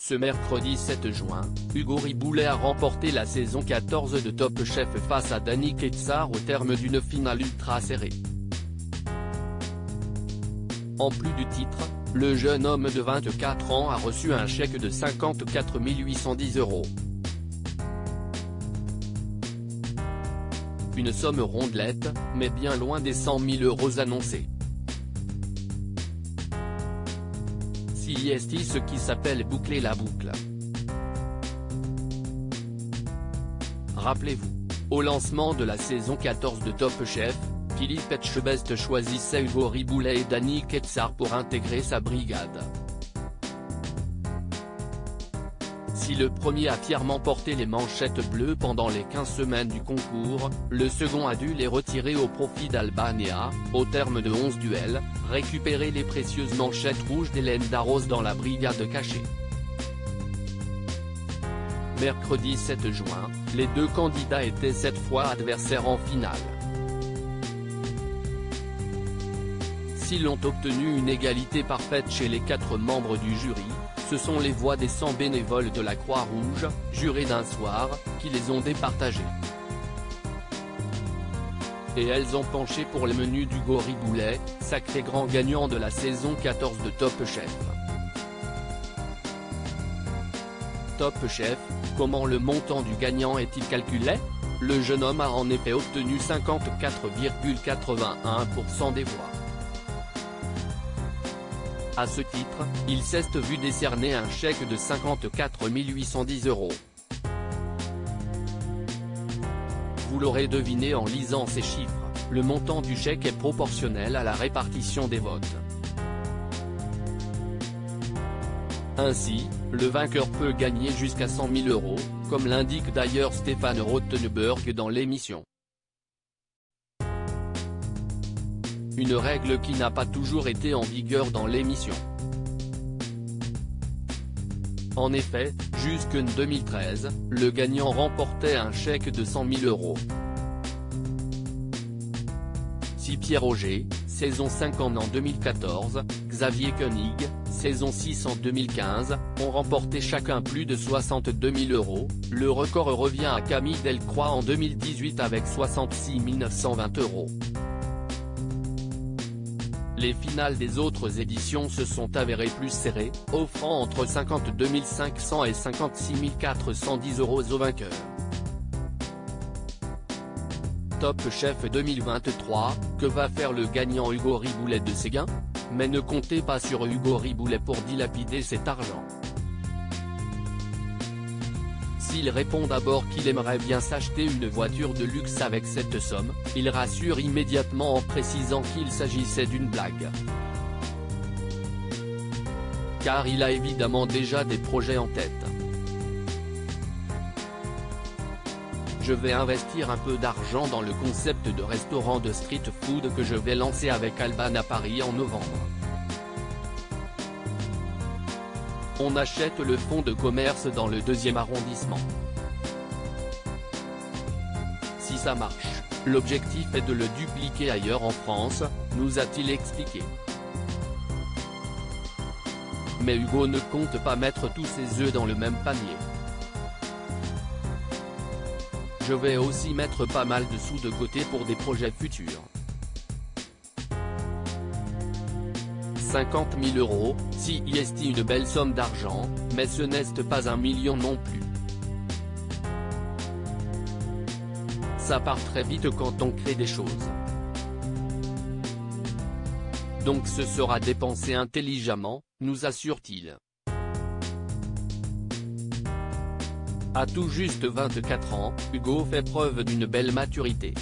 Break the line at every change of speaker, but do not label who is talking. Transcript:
Ce mercredi 7 juin, Hugo Riboulet a remporté la saison 14 de Top Chef face à Danny Ketsar au terme d'une finale ultra serrée. En plus du titre, le jeune homme de 24 ans a reçu un chèque de 54 810 €. Une somme rondelette, mais bien loin des 100 000 € annoncés. C'est ce qui s'appelle boucler la boucle. Rappelez-vous, au lancement de la saison 14 de Top Chef, Philippe Etchebest choisissait Hugo Riboulet et Danny Ketsar pour intégrer sa brigade. Si le premier a fièrement porté les manchettes bleues pendant les 15 semaines du concours, le second a dû les retirer au profit d'Albania, au terme de 11 duels, récupérer les précieuses manchettes rouges d'Hélène Darroze dans la brigade cachée. Mercredi 7 juin, les deux candidats étaient cette fois adversaires en finale. S'ils ont obtenu une égalité parfaite chez les 4 membres du jury, ce sont les voix des 100 bénévoles de la Croix-Rouge, jurés d'un soir, qui les ont départagées. Et elles ont penché pour le menu d'Hugo Riboulet, sacré grand gagnant de la saison 14 de Top Chef. Top Chef, comment le montant du gagnant est-il calculé? Le jeune homme a en effet obtenu 54,81% des voix. À ce titre, il s'est vu décerner un chèque de 54 810 €. Vous l'aurez deviné en lisant ces chiffres, le montant du chèque est proportionnel à la répartition des votes. Ainsi, le vainqueur peut gagner jusqu'à 100 000 €, comme l'indique d'ailleurs Stéphane Rothenberg dans l'émission. Une règle qui n'a pas toujours été en vigueur dans l'émission. En effet, jusqu'en 2013, le gagnant remportait un chèque de 100 000 €. Si Pierre Auger, saison 5 en 2014, Xavier Koenig, saison 6 en 2015, ont remporté chacun plus de 62 000 €, le record revient à Camille Delcroix en 2018 avec 66 920 €. Les finales des autres éditions se sont avérées plus serrées, offrant entre 52 500 et 56 410 € aux vainqueurs. Top Chef 2023, que va faire le gagnant Hugo Riboulet de ses gains? Mais ne comptez pas sur Hugo Riboulet pour dilapider cet argent. S'il répond d'abord qu'il aimerait bien s'acheter une voiture de luxe avec cette somme, il rassure immédiatement en précisant qu'il s'agissait d'une blague. Car il a évidemment déjà des projets en tête. Je vais investir un peu d'argent dans le concept de restaurant de street food que je vais lancer avec Alban à Paris en novembre. On achète le fonds de commerce dans le 2e arrondissement. Si ça marche, l'objectif est de le dupliquer ailleurs en France, nous a-t-il expliqué. Mais Hugo ne compte pas mettre tous ses œufs dans le même panier. Je vais aussi mettre pas mal de sous de côté pour des projets futurs. 50 000 €, si est une belle somme d'argent, mais ce n'est pas 1 million non plus. Ça part très vite quand on crée des choses. Donc ce sera dépensé intelligemment, nous assure-t-il. À tout juste 24 ans, Hugo fait preuve d'une belle maturité.